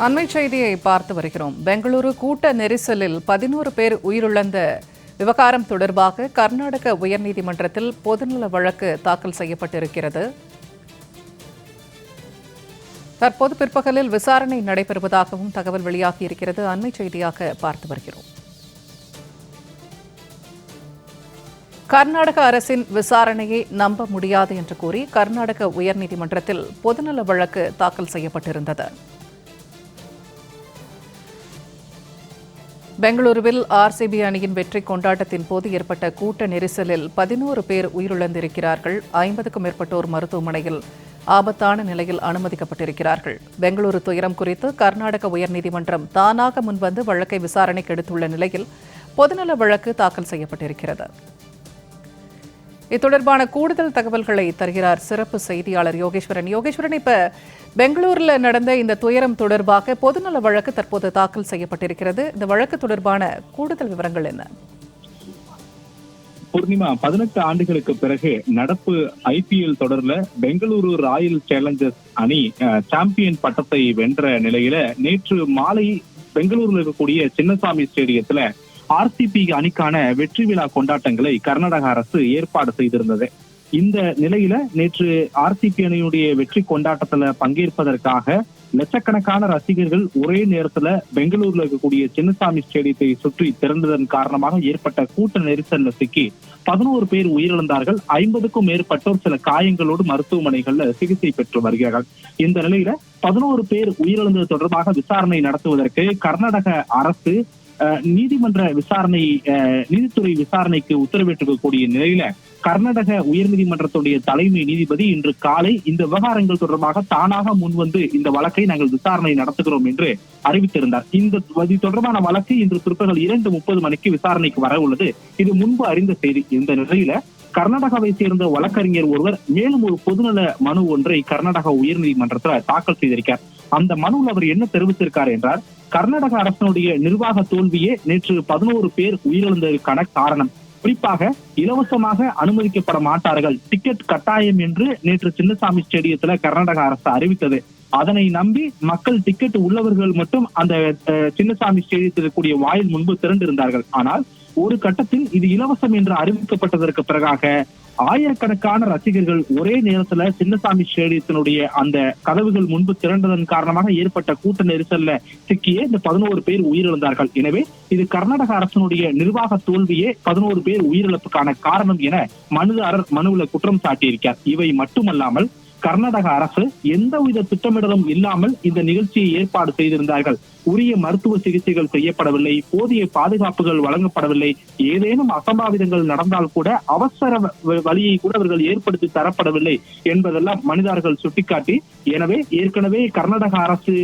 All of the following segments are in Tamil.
அண்மை செய்தியை பார்த்து வருகிறோம். பெங்களூரு கூட்ட நெரிசலில் 11 பேர் உயிரிழந்த விவகாரம் தொடர்பாக கர்நாடக உயர்நீதிமன்றத்தில் பொதுநல வழக்கு தாக்கல் செய்யப்பட்டிருக்கிறது. தற்போது பிற்பகலில் விசாரணை நடைபெறுவதாகவும் தகவல் வெளியாகியிருக்கிறது. அண்மை செய்தியாக பார்த்து வருகிறோம். கர்நாடக அரசின் விசாரணையை நம்ப முடியாது என்று கூறி கர்நாடக உயர்நீதிமன்றத்தில் பொதுநல வழக்கு தாக்கல் செய்யப்பட்டிருந்தது. பெங்களூருவில் ஆர்சிபி அணியின் வெற்றி கொண்டாட்டத்தின் போது ஏற்பட்ட கூட்ட நெரிசலில் 11 பேர் உயிரிழந்திருக்கிறார்கள். 50க்கும் மேற்பட்டோர் மருத்துவமனையில் ஆபத்தான நிலையில் அனுமதிக்கப்பட்டிருக்கிறார்கள். பெங்களூரு துயரம் குறித்து கர்நாடக உயர்நீதிமன்றம் தானாக முன்வந்து வழக்கை விசாரணைக்கு எடுத்துள்ள நிலையில் பொதுநல வழக்கு தாக்கல் செய்யப்பட்டிருக்கிறது. இது தொடர்பான கூடுதல் தகவல்களை தருகிறார் சிறப்பு செய்தியாளர் யோகேஸ்வரன். யோகேஸ்வரன், இப்ப பெங்களூர்ல நடந்த இந்த துயரம் தொடர்பாக பொதுநல வழக்கு தற்போது தாக்கல் செய்யப்பட்டிருக்கிறது. இந்த வழக்கு தொடர்பான கூடுதல் விவரங்கள் என்ன? பூர்ணிமா, 18 ஆண்டுகளுக்கு பிறகு நடப்பு IPL தொடர்ல பெங்களூரு ராயல் சேலஞ்சர்ஸ் அணி சாம்பியன் பட்டத்தை வென்ற நிலையில நேற்று மாலை பெங்களூருல இருக்கக்கூடிய சின்னசாமி ஸ்டேடியத்துல RCB அணிக்கான வெற்றி விழா கொண்டாட்டங்களை கர்நாடக அரசு ஏற்பாடு செய்திருந்தது. இந்த நிலையில நேற்று RCB அணியுடைய வெற்றி கொண்டாட்டத்துல பங்கேற்பதற்காக லட்சக்கணக்கான ரசிகர்கள் ஒரே நேரத்துல பெங்களூர்ல இருக்கக்கூடிய சின்னசாமி ஸ்டேடியத்தை சுற்றி திரண்டதன் காரணமாக ஏற்பட்ட கூட்ட நெரிசல்ல சிக்கி 11 பேர் உயிரிழந்தார்கள். 50க்கும் மேற்பட்டோர் சில காயங்களோடு மருத்துவமனைகள்ல சிகிச்சை பெற்று வருகிறார்கள். இந்த நிலையில 11 பேர் உயிரிழந்தது தொடர்பாக விசாரணை நடத்துவதற்கு கர்நாடக அரசு நீதிமன்ற விசாரணை நீதித்துறை விசாரணைக்கு உத்தரவிட்டிருக்கக்கூடிய நிலையில கர்நாடக உயர்நீதிமன்றத்துடைய தலைமை நீதிபதி இன்று காலை இந்த விவகாரங்கள் தொடர்பாக தானாக முன்வந்து இந்த வழக்கை நாங்கள் விசாரணை நடத்துகிறோம் என்று அறிவித்திருந்தார். இது தொடர்பான வழக்கு இன்று பிற்பகல் 2:30 மணிக்கு விசாரணைக்கு வர உள்ளது. இது முன்பு அறிந்த செய்தி. இந்த நிலையில கர்நாடகாவை சேர்ந்த வழக்கறிஞர் ஒருவர் மேலும் ஒரு பொதுநல மனு ஒன்றை கர்நாடக உயர்நீதிமன்றத்தில் தாக்கல் செய்திருக்கார். அந்த மனுவில் அவர் என்ன தெரிவித்திருக்கார் என்றால், கர்நாடக அரசினுடைய நிர்வாக தோல்வியே நேற்று 11 பேர் உயிரிழந்ததற்கான காரணம். குறிப்பாக இலவசமாக அனுமதிக்கப்பட மாட்டார்கள், டிக்கெட் கட்டாயம் என்று நேற்று சின்னசாமி ஸ்டேடியத்துல கர்நாடக அரசு அறிவித்தது. அதனை நம்பி மக்கள் டிக்கெட் உள்ளவர்கள் மட்டும் அந்த சின்னசாமி ஸ்டேடியத்தில் இருக்கக்கூடிய வாயில் முன்பு திரண்டிருந்தார்கள். ஆனால் ஒரு கட்டத்தில் இது இலவசம் என்று அறிவிக்கப்பட்டதற்கு பிறகாக ஆயிரக்கணக்கான ரசிகர்கள் ஒரே நேரத்துல சின்னசாமி ஸ்டேடியத்தினுடைய அந்த கதவுகள் முன்பு திரண்டதன் காரணமாக ஏற்பட்ட கூட்ட நெரிசல்ல சிக்கிய இந்த 11 பேர் உயிரிழந்தார்கள். எனவே இது கர்நாடக அரசினுடைய நிர்வாக தோல்வியே 11 பேர் உயிரிழப்புக்கான காரணம் என மனுதாரர் மனுவுல குற்றம் சாட்டியிருக்கார். இவை மட்டுமல்லாமல் கர்நாடக அரசு எந்தவித திட்டமிடலும் இல்லாமல் இந்த நிகழ்ச்சியை ஏற்பாடு செய்திருந்தார்கள். உரிய மருத்துவ சிகிச்சைகள் செய்யப்படவில்லை, போதிய பாதுகாப்புகள் வழங்கப்படவில்லை, ஏதேனும் அசம்பாவிதங்கள் நடந்தால் கூட அவசர வழியை கூட அவர்கள் ஏற்படுத்தி தரப்படவில்லை என்பதெல்லாம் மனிதர்கள் சுட்டிக்காட்டி, எனவே ஏற்கனவே கர்நாடக அரசு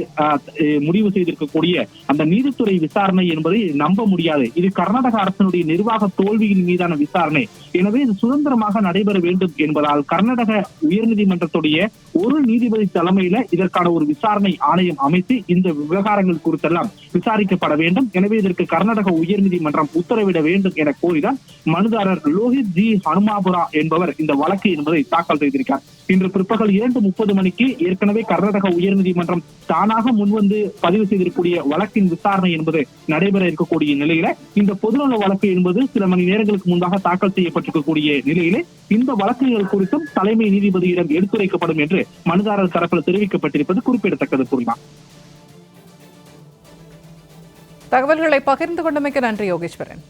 முடிவு செய்திருக்கக்கூடிய அந்த நீதித்துறை விசாரணை என்பதை நம்ப முடியாது. இது கர்நாடக அரசினுடைய நிர்வாக தோல்வியின் மீதான விசாரணை. எனவே இது சுதந்திரமாக நடைபெற வேண்டும் என்பதால் கர்நாடக உயர்நீதிமன்றத்துடைய ஒரு நீதிபதி தலைமையில இதற்கான ஒரு விசாரணை ஆணையம் அமைத்து இந்த விவகாரங்கள் குறித்தெல்லாம் விசாரிக்கப்பட வேண்டும். எனவே இதற்கு கர்நாடக உயர்நீதிமன்றம் உத்தரவிட வேண்டும் என கோரிதான் மனுதாரர் லோஹித் ஜி ஹனுமாபுரா என்பவர் இந்த வழக்கு என்பதை தாக்கல் செய்திருக்கார். இன்று பிற்பகல் 2:30 மணிக்கு ஏற்கனவே கர்நாடக உயர்நீதிமன்றம் தானாக முன்வந்து பதிவு செய்திருக்கக்கூடிய வழக்கின் விசாரணை என்பது நடைபெற இருக்கக்கூடிய நிலையில இந்த பொதுநல வழக்கு என்பது சில மணி நேரங்களுக்கு முன்பாக தாக்கல் செய்யப்பட்டிருக்கக்கூடிய நிலையிலே இந்த வழக்குகள் குறித்தும் தலைமை நீதிபதியிடம் எடுத்துரைக்கப்படும் என்று மனுதாரர் தரப்பில் தெரிவிக்கப்பட்டிருப்பது குறிப்பிடத்தக்கது. புரியுமா? தகவல்களை பகிர்ந்து கொண்டமைக்கு நன்றி யோகேஸ்வரன்.